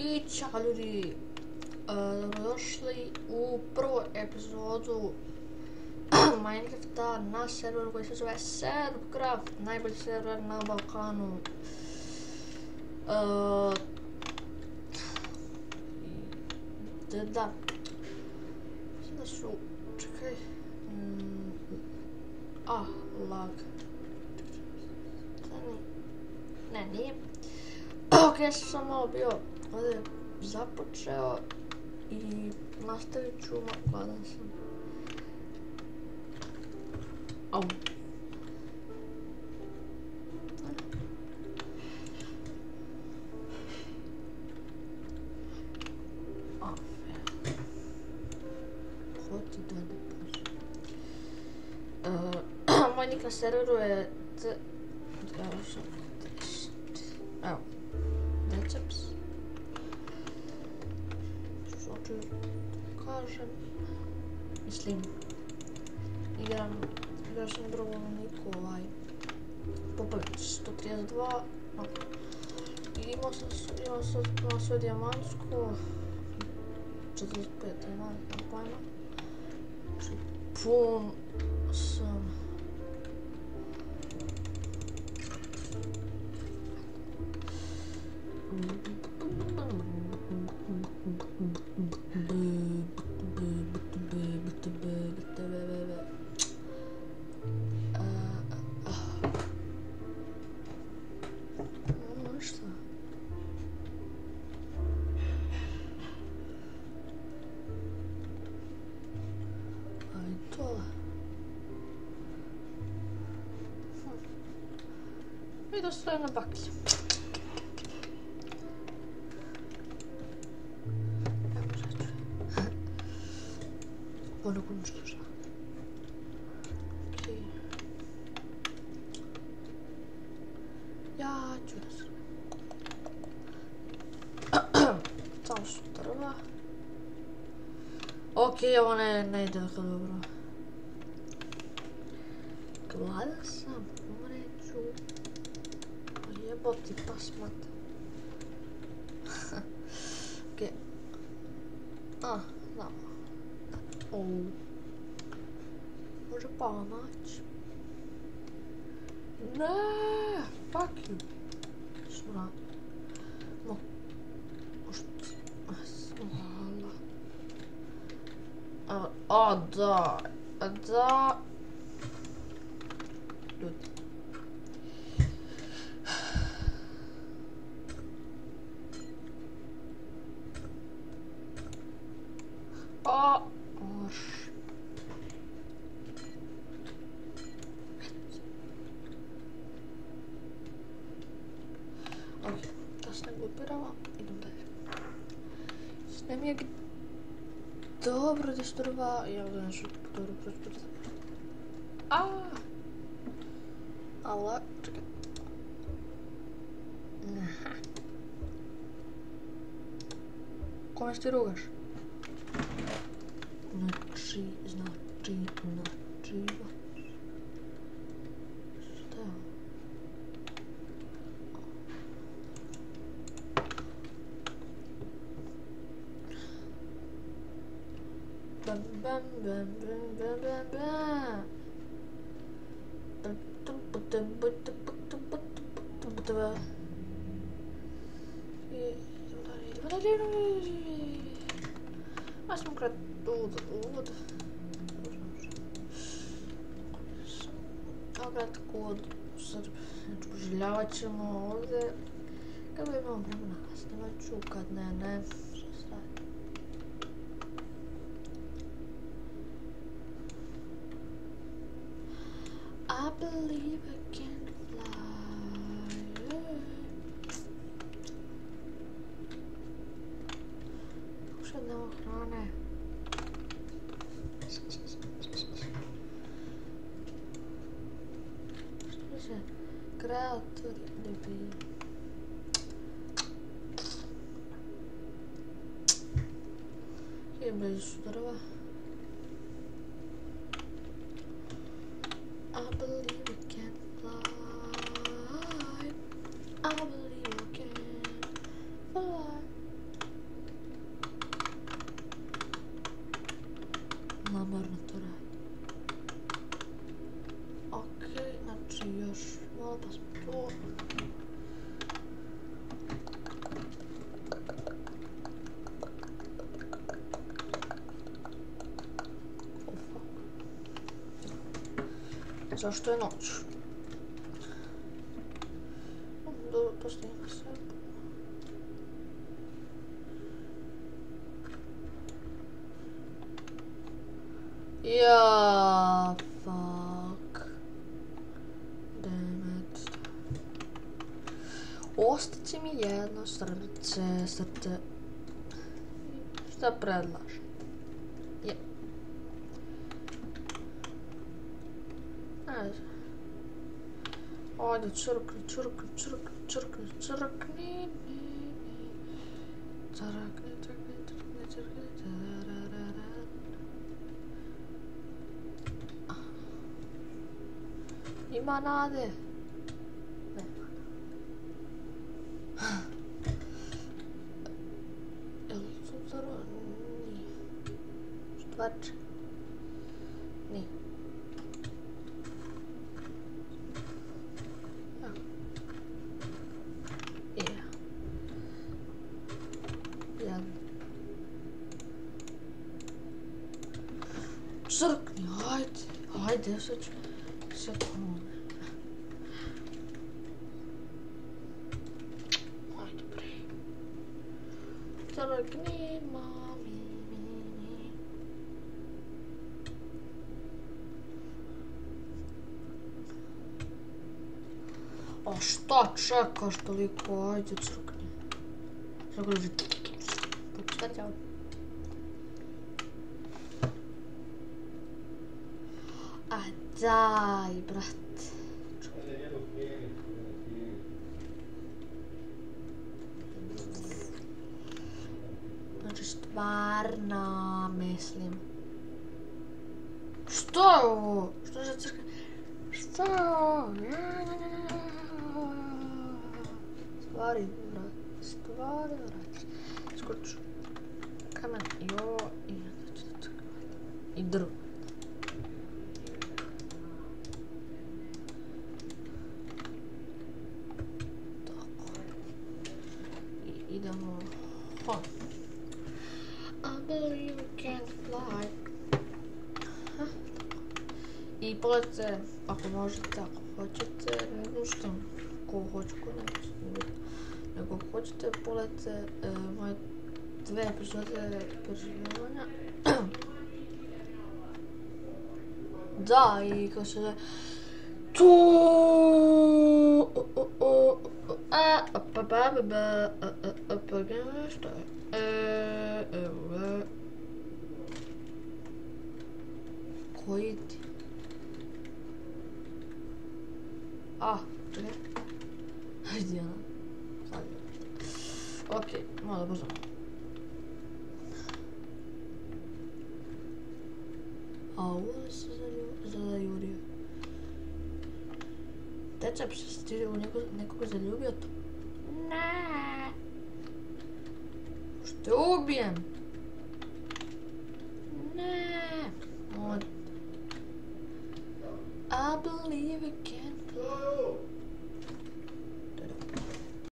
I čao ljudi, dobrodošli u prvu epizodu Minecrafta na serveru koji se zove Serbcraft, najbolji server na Balkanu. Da, mislim da su, čekaj, lag. Ne, nije. Ok, ja sam samo bio ovdje započeo i nastavit ću, gladan sam. Au. Moj nik na serveru je evo, Deceps. Što ću kažem, mislim, igram sam drugu niku, Popović 132, i imao sam svoju dijamantsku, 45 imam pojma, znači pun sam. I da stoje na baklji. Evo sad ću. Ono končno šta. Okej. Ja ću da se. Samo su drva. Okej, ovo ne ide tako dobro. Gladan sam, umreću. Jeboti pasmat. Okej. Znam. Može pomoć. Ne, fuck you. Sura. Da. Ljudi. Ok, da se ne glupirava, idem dalje. Ne mi je dobro da se drva, ja ovdje nešto dobro proći. Ala, čekaj. Kome se ti rugaš? Znači. Šta je ovo? Bam. Аз съм кратко от пожаляват, че може като имам време аз не чукат, не I believe I can fly. Už jednou hrane. Что kreator debil. Jebe su drva. I believe we can fly. I believe we can fly. zašto je noć? Dobro, to snima se. Ja, fuck. Damn it. Ostaće mi jedno srce. Šta predlažem? Je. Ajde. Ajde, čurkni. Ima nade. Nema. Jel suncaro? Nije. Štvarče? Nije. Je. Jedan. Crkni, ajde, sad ću. Sekunde. Ajde bre. Trgni, mami. A šta čekaš toliko? Ajde, crkni. Crkni. Početao. A daj, brat. Znači, stvarno mislim. Što je ovo? Što je crkva? Što je ovo? Stvari, brat. Skoču. Kamen, jo, i drvo. Idemo home. I believe you can fly. I pogledajte, ako možete, ako hoćete, ne nuštam ko hoće, ko neće snimiti. Nego ako hoćete, pogledajte moje 2 epizode preživljavanja. Da, i kako se zove... Što je? Koji ti? Čekaj. Ajde, Jana. Okej, malo brzo. A ovo se zajurio. Dečap se ti u nekoga zaljubio to? Ne. Što ubijem? Ne. I believe it